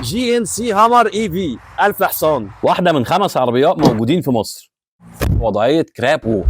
GNC هامر اي في 1000 حصان، واحده من 5 عربيات موجودين في مصر. وضعيه كراب ووك.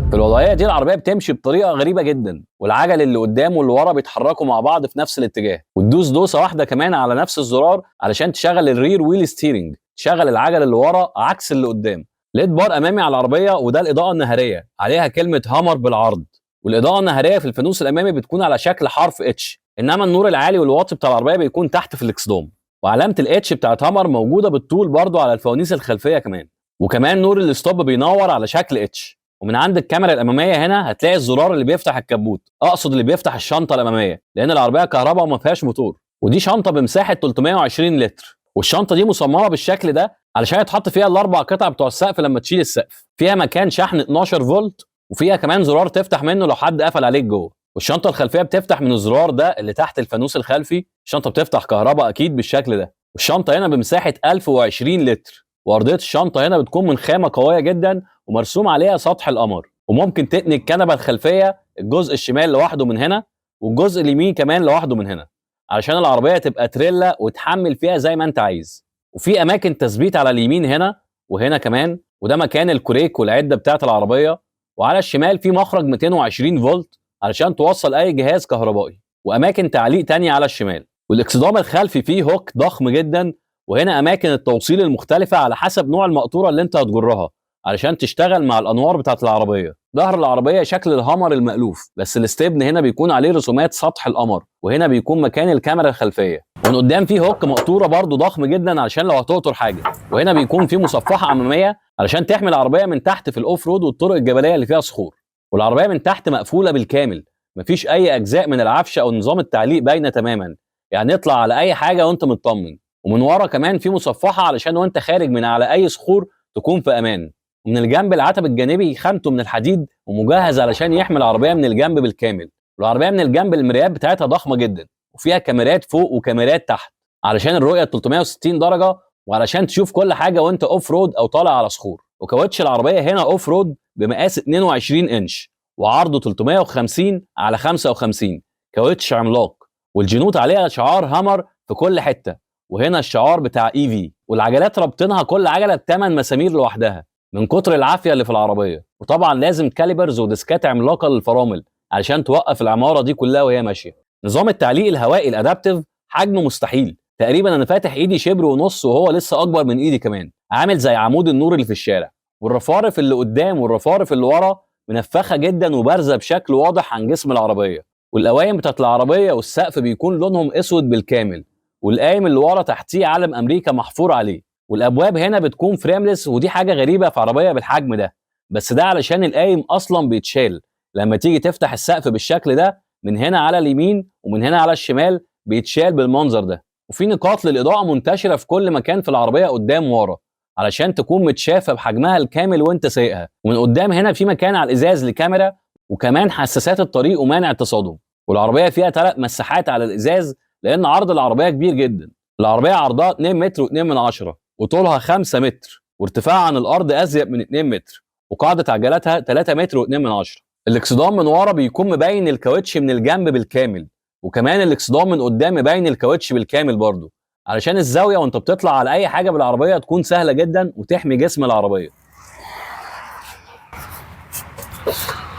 في الوضعيه دي العربيه بتمشي بطريقه غريبه جدا، والعجل اللي قدام واللي ورا بيتحركوا مع بعض في نفس الاتجاه، وتدوس دوسه واحده كمان على نفس الزرار علشان تشغل الرير ويل ستيرنج، تشغل العجل اللي ورا عكس اللي قدام. ليد بار امامي على العربيه، وده الاضاءه النهاريه عليها كلمه هامر بالعرض، والاضاءه النهاريه في الفانوس الامامي بتكون على شكل حرف اتش، انما النور العالي والواطي بتاع العربيه بيكون تحت في الاكسدام. وعلامه الاتش بتاعت هامر موجوده بالطول برضو على الفوانيس الخلفيه كمان، وكمان نور الستوب بينور على شكل اتش. ومن عند الكاميرا الاماميه هنا هتلاقي الزرار اللي بيفتح الكبوت، اقصد اللي بيفتح الشنطه الاماميه، لان العربيه كهرباء وما فيهاش موتور. ودي شنطه بمساحه 320 لتر، والشنطه دي مصممه بالشكل ده علشان يتحط فيها الاربع قطع بتوع السقف لما تشيل السقف. فيها مكان شحن 12 فولت، وفيها كمان زرار تفتح منه لو حد قفل عليك جوه. والشنطه الخلفيه بتفتح من الزرار ده اللي تحت الفانوس الخلفي. الشنطه بتفتح كهرباء اكيد بالشكل ده. والشنطه هنا بمساحه 1020 لتر، وارضيه الشنطه هنا بتكون من خامه قويه جدا ومرسوم عليها سطح القمر. وممكن تتني الكنبه الخلفيه الجزء الشمال لوحده من هنا، والجزء اليمين كمان لوحده من هنا، علشان العربيه تبقى تريلا وتحمل فيها زي ما انت عايز. وفي اماكن تثبيت على اليمين هنا وهنا كمان، وده مكان الكوريك والعده بتاعه العربيه. وعلى الشمال في مخرج 220 فولت علشان توصل اي جهاز كهربائي، واماكن تعليق تانية على الشمال. والاكسدام الخلفي فيه هوك ضخم جدا، وهنا اماكن التوصيل المختلفه على حسب نوع المقطوره اللي انت هتجرها علشان تشتغل مع الانوار بتاعه العربيه. ظهر العربيه شكل الهامر المألوف، بس الاستبن هنا بيكون عليه رسومات سطح القمر، وهنا بيكون مكان الكاميرا الخلفيه. ومن قدام فيه هوك مقطوره برده ضخم جدا علشان لو هتقطر حاجه. وهنا بيكون فيه مصفحه اماميه علشان تحمي العربيه من تحت في الاوف رود والطرق الجبليه اللي فيها صخور. والعربيه من تحت مقفوله بالكامل، مفيش اي اجزاء من العفشه او نظام التعليق باينه تماما، يعني اطلع على اي حاجه وانت مطمن. ومن ورا كمان في مصفحه علشان وانت خارج من على اي صخور تكون في امان. ومن الجنب العتب الجانبي خامته من الحديد ومجهز علشان يحمي العربيه من الجنب بالكامل. والعربيه من الجنب المرايات بتاعتها ضخمه جدا، وفيها كاميرات فوق وكاميرات تحت علشان الرؤيه 360 درجه، وعلشان تشوف كل حاجه وانت اوف رود او طالع على صخور. وكاوتش العربيه هنا اوف رود بمقاس 22 انش، وعرضه 350 على 55، كاوتش عملاق. والجنوط عليها شعار هامر في كل حته، وهنا الشعار بتاع اي في. والعجلات رابطينها كل عجله ب8 مسامير لوحدها من كتر العافيه اللي في العربيه. وطبعا لازم كاليبرز وديسكات عملاقه للفرامل علشان توقف العماره دي كلها وهي ماشيه. نظام التعليق الهوائي الادابتيف حجمه مستحيل، تقريبا انا فاتح ايدي شبر ونص وهو لسه اكبر من ايدي كمان، عامل زي عمود النور اللي في الشارع. والرفارف اللي قدام والرفارف اللي ورا منفخه جدا وبارزه بشكل واضح عن جسم العربيه. والقوايم بتاعت العربيه والسقف بيكون لونهم اسود بالكامل، والقايم اللي ورا تحتيه علم امريكا محفور عليه. والابواب هنا بتكون فريملس، ودي حاجه غريبه في عربيه بالحجم ده، بس ده علشان القايم اصلا بيتشال لما تيجي تفتح السقف بالشكل ده. من هنا على اليمين ومن هنا على الشمال بيتشال بالمنظر ده. وفي نقاط للاضاءه منتشره في كل مكان في العربيه قدام وورا علشان تكون متشافه بحجمها الكامل وانت سايقها. ومن قدام هنا في مكان على الازاز لكاميرا، وكمان حساسات الطريق ومانع التصادم. والعربيه فيها 3 مساحات على الازاز لان عرض العربيه كبير جدا. العربيه عرضها 2 متر و2 وطولها 5 متر، وارتفاعها عن الارض ازيد من 2 متر، وقاعده عجلاتها 3 متر و2. الاكسدام من ورا بيكون مبين الكاوتش من الجنب بالكامل، وكمان الاكسدام من قدام مبين الكاوتش بالكامل برضه، علشان الزاويه وانت بتطلع على اي حاجه بالعربيه تكون سهله جدا وتحمي جسم العربيه.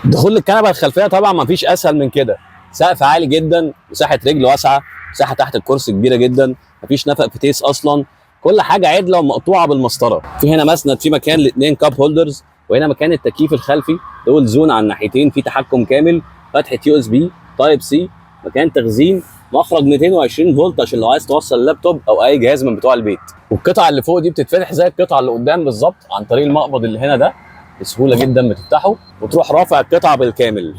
دخول الكنبه الخلفيه طبعا مفيش اسهل من كده، سقف عالي جدا، مساحه رجل واسعه، مساحه تحت الكرسي كبيره جدا، مفيش نفق فتيس اصلا، كل حاجه عدله ومقطوعه بالمسطره. في هنا مسند في مكان لاثنين كاب هولدرز، وهنا مكان التكييف الخلفي، دول زون على الناحيتين، في تحكم كامل، فتحه يو اس بي تايب سي، مكان تخزين، مخرج 220 فولت عشان لو عايز توصل اللابتوب او اي جهاز من بتوع البيت. والقطعه اللي فوق دي بتتفتح زي القطعه اللي قدام بالظبط عن طريق المقبض اللي هنا ده، بسهوله جدا بتفتحه وتروح رافع القطعه بالكامل،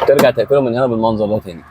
ترجع تقفله من هنا بالمنظر ده تاني.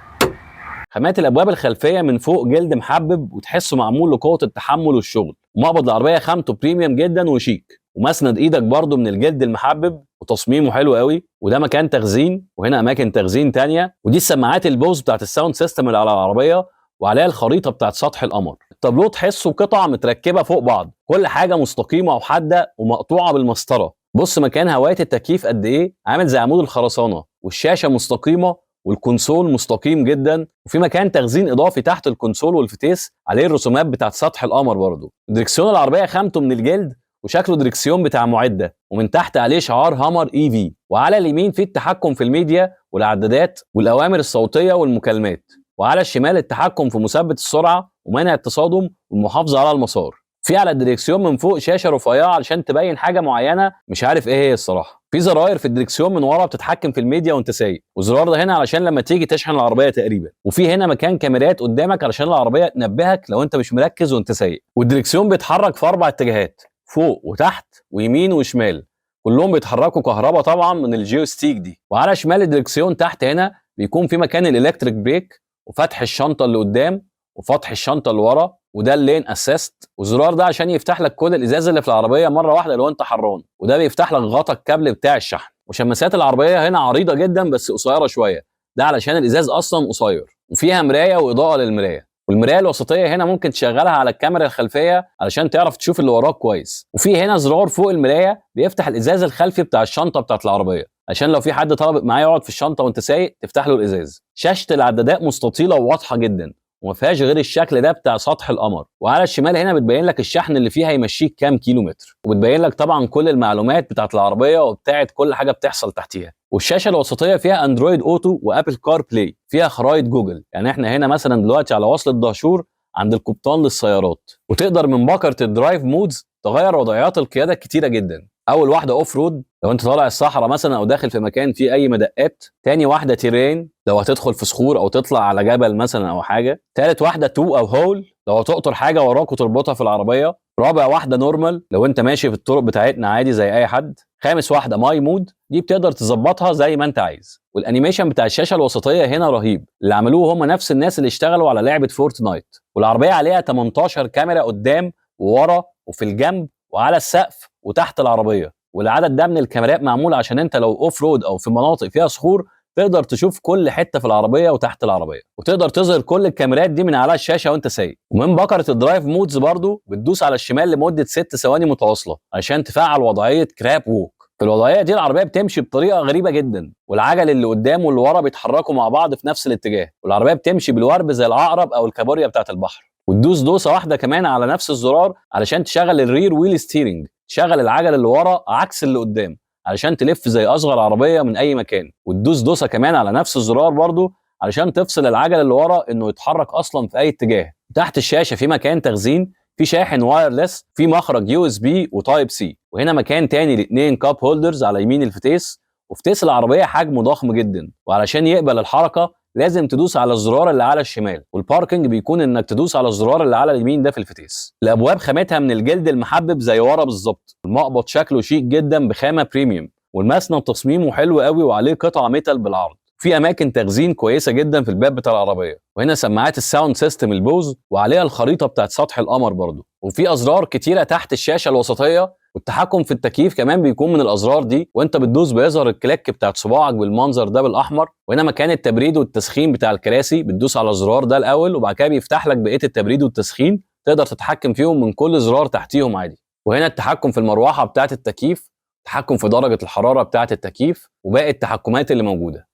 خامات الابواب الخلفيه من فوق جلد محبب وتحسه معمول لقوه التحمل والشغل. ومقبض العربيه خامته بريميوم جدا وشيك، ومسند ايدك برده من الجلد المحبب وتصميمه حلو قوي. وده مكان تخزين، وهنا اماكن تخزين تانية. ودي السماعات البوز بتاعت الساوند سيستم اللي على العربيه، وعليها الخريطه بتاعت سطح القمر. التابلو تحسه قطع متركبه فوق بعض، كل حاجه مستقيمه وحاده ومقطوعه بالمسطره. بص مكان هوايه التكييف قد ايه، عامل زي عمود الخرسانه، والشاشه مستقيمه والكونسول مستقيم جدا، وفي مكان تخزين اضافي تحت الكونسول والفتيس عليه الرسومات بتاعت سطح القمر برضه. دريكسيون العربيه خامته من الجلد وشكله دريكسيون بتاع معده، ومن تحت عليه شعار هامر اي في. وعلى اليمين في التحكم في الميديا والعدادات والاوامر الصوتيه والمكالمات، وعلى الشمال التحكم في مثبت السرعه ومنع التصادم والمحافظه على المسار. في على الدريكسيون من فوق شاشه رفيعه علشان تبين حاجه معينه مش عارف ايه هي الصراحه. في زراير في الدريكسيون من ورا بتتحكم في الميديا وانت سايق، والزرار ده هنا علشان لما تيجي تشحن العربيه تقريبا. وفي هنا مكان كاميرات قدامك علشان العربيه تنبهك لو انت مش مركز وانت سايق. والدريكسيون بيتحرك في 4 اتجاهات، فوق وتحت ويمين وشمال، كلهم بيتحركوا كهرباء طبعا من الجيوستيك دي. وعلى شمال الدريكسيون تحت هنا بيكون في مكان الالكتريك بريك وفتح الشنطه اللي قدام وفتح الشنطه اللي ورا، وده اللين اسيست. والزرار ده عشان يفتح لك كل الازاز اللي في العربيه مره واحده لو انت حران، وده بيفتح لك غطا الكابل بتاع الشحن. وشماسات العربيه هنا عريضه جدا بس قصيره شويه، ده علشان الازاز اصلا قصير. وفيها مرايه واضاءه للمرايه، والمرايه الوسطيه هنا ممكن تشغلها على الكاميرا الخلفيه علشان تعرف تشوف اللي وراك كويس. وفي هنا زرار فوق المرايه بيفتح الازاز الخلفي بتاع الشنطه بتاعت العربيه عشان لو في حد طلب معاه يقعد في الشنطه وانت سايق تفتح له الازاز. شاشه العدادات مستطيله وواضحه جدا وما فيهاش غير الشكل ده بتاع سطح القمر. وعلى الشمال هنا بتبين لك الشحن اللي فيها يمشيك كام كيلو متر، وبتبين لك طبعا كل المعلومات بتاعت العربيه وبتاعت كل حاجه بتحصل تحتيها. والشاشه الوسطيه فيها اندرويد اوتو وابل كار بلاي، فيها خرائط جوجل. يعني احنا هنا مثلا دلوقتي على وصلة دهشور عند القبطان للسيارات، وتقدر من بكره الدرايف مودز تغير وضعيات القياده كتيره جدا. اول واحده اوف رود لو انت طالع الصحراء مثلا او داخل في مكان فيه اي مدقات. تاني واحده تيرين لو هتدخل في صخور او تطلع على جبل مثلا او حاجه. تالت واحده تو او هول لو هتقطر حاجه وراك وتربطها في العربيه. رابع واحده نورمال لو انت ماشي في الطرق بتاعتنا عادي زي اي حد. خامس واحده ماي مود دي بتقدر تظبطها زي ما انت عايز. والانيميشن بتاع الشاشه الوسطيه هنا رهيب، اللي عملوه هم نفس الناس اللي اشتغلوا على لعبه فورتنايت. والعربيه عليها 18 كاميرا قدام وورا وفي الجنب وعلى السقف وتحت العربيه. والعدد ده من الكاميرات معمول عشان انت لو اوف رود او في مناطق فيها صخور تقدر تشوف كل حته في العربيه وتحت العربيه، وتقدر تظهر كل الكاميرات دي من على الشاشه وانت سايق. ومن بكره الدرايف مودز برضو بتدوس على الشمال لمده 6 ثواني متواصله عشان تفعل وضعيه كراب ووك. في الوضعيه دي العربيه بتمشي بطريقه غريبه جدا، والعجل اللي قدام واللي ورا بيتحركوا مع بعض في نفس الاتجاه، والعربيه بتمشي بالورب زي العقرب او الكابوريا بتاعت البحر. وتدوس دوسه واحده كمان على نفس الزرار علشان تشغل الرير ويل ستيرنج، تشغل العجل اللي ورا عكس اللي قدام علشان تلف زي اصغر عربيه من اي مكان. وتدوس دوسه كمان على نفس الزرار برضو علشان تفصل العجل اللي ورا انه يتحرك اصلا في اي اتجاه. تحت الشاشه في مكان تخزين، في شاحن وايرلس، في مخرج يو اس بي وتايب سي، وهنا مكان تاني لاثنين كاب هولدرز على يمين الفتيس. وفتيس العربيه حجمه ضخم جدا، وعلشان يقبل الحركه لازم تدوس على الزرار اللي على الشمال. والباركنج بيكون انك تدوس على الزرار اللي على اليمين ده في الفتيس. الابواب خامتها من الجلد المحبب زي ورا بالظبط. المقبض شكله شيك جدا بخامه بريميوم، والمسند تصميمه حلو قوي وعليه قطع ميتال بالعرض. في اماكن تخزين كويسه جدا في الباب بتاع العربيه. وهنا سماعات الساوند سيستم البوز وعليها الخريطه بتاعت سطح القمر برضو. وفي ازرار كتيره تحت الشاشه الوسطيه، والتحكم في التكييف كمان بيكون من الازرار دي، وانت بتدوس بيظهر الكليك بتاعت صباعك بالمنظر ده بالاحمر. وهنا مكان التبريد والتسخين بتاع الكراسي، بتدوس على الزرار ده الاول وبعد كده بيفتح لك بقيه التبريد والتسخين، تقدر تتحكم فيهم من كل زرار تحتيهم عادي. وهنا التحكم في المروحه بتاعت التكييف، التحكم في درجه الحراره بتاعت التكييف، وباقي التحكمات اللي موجوده.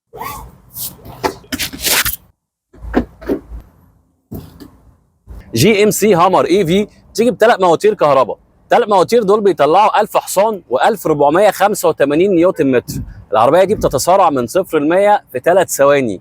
جي ام سي هامر اي في تيجي بثلاث مواتير كهرباء. ثلاث مواتير دول بيطلعوا 1000 حصان و1485 نيوتن متر. العربيه دي بتتسارع من 0 ل 100 في 3 ثواني.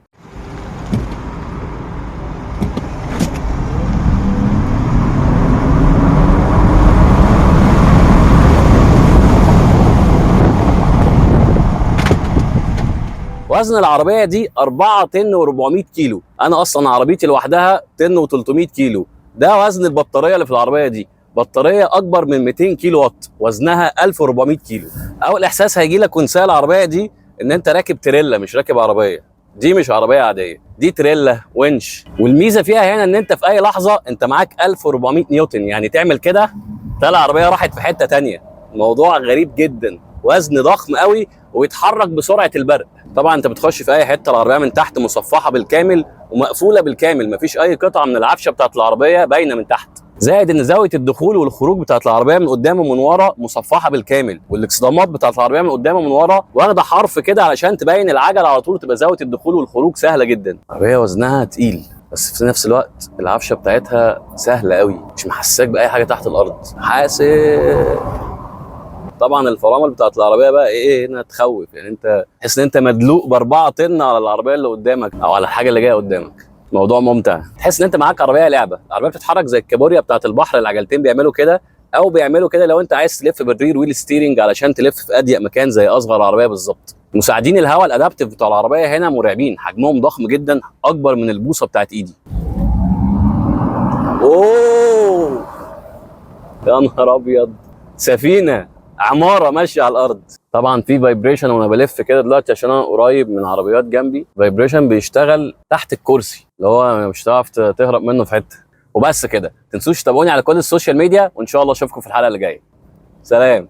وزن العربيه دي 4 طن و400 كيلو. انا اصلا عربيتي لوحدها طن و300 كيلو. ده وزن البطاريه اللي في العربيه دي، بطاريه اكبر من 200 كيلو وات، وزنها 1400 كيلو. اول احساس هيجي لك وانت سايق العربيه دي ان انت راكب تريلا مش راكب عربيه. دي مش عربيه عاديه، دي تريلا ونش. والميزه فيها هنا ان انت في اي لحظه انت معاك 1400 نيوتن، يعني تعمل كده تلاقي العربيه راحت في حته ثانيه. الموضوع غريب جدا، وزن ضخم قوي ويتحرك بسرعه البرق. طبعا انت بتخش في اي حته العربيه من تحت مصفحه بالكامل ومقفوله بالكامل، مفيش اي قطعه من العفشه بتاعت العربيه باينه من تحت. زائد ان زاويه الدخول والخروج بتاعت العربيه من قدام ومن ورا مصفحه بالكامل، والاكسدامات بتاعت العربيه من قدام ومن ورا واخده حرف كده علشان تبين العجل على طول، تبقى زاويه الدخول والخروج سهله جدا. العربيه وزنها تقيل بس في نفس الوقت العفشه بتاعتها سهله قوي، مش محسساك باي حاجه تحت الارض. حاسب. طبعا الفرامل بتاعت العربيه بقى ايه هنا تخوف، يعني انت تحس ان انت مدلوق ب4 طن على العربيه اللي قدامك او على الحاجه اللي جايه قدامك. موضوع ممتع، تحس ان انت معاك عربيه لعبه. العربيه بتتحرك زي الكابوريا بتاعت البحر، العجلتين بيعملوا كده، او بيعملوا كده لو انت عايز تلف بالرير ويل ستيرنج علشان تلف في اضيق مكان زي اصغر عربيه بالظبط. مساعدين الهواء الادابتيف بتاع العربيه هنا مرعبين، حجمهم ضخم جدا، اكبر من البوصه بتاعت ايدي. اوه يا نهار ابيض، سفينه عماره ماشيه على الارض. طبعا في فايبريشن وانا بلف كده دلوقتي عشان انا قريب من عربيات جنبي، فايبريشن بيشتغل تحت الكرسي اللي هو مش هتعرف تهرب منه في حته. وبس كده، تنسوش تتابعوني على كل السوشيال ميديا، وان شاء الله اشوفكم في الحلقه اللي جايه. سلام.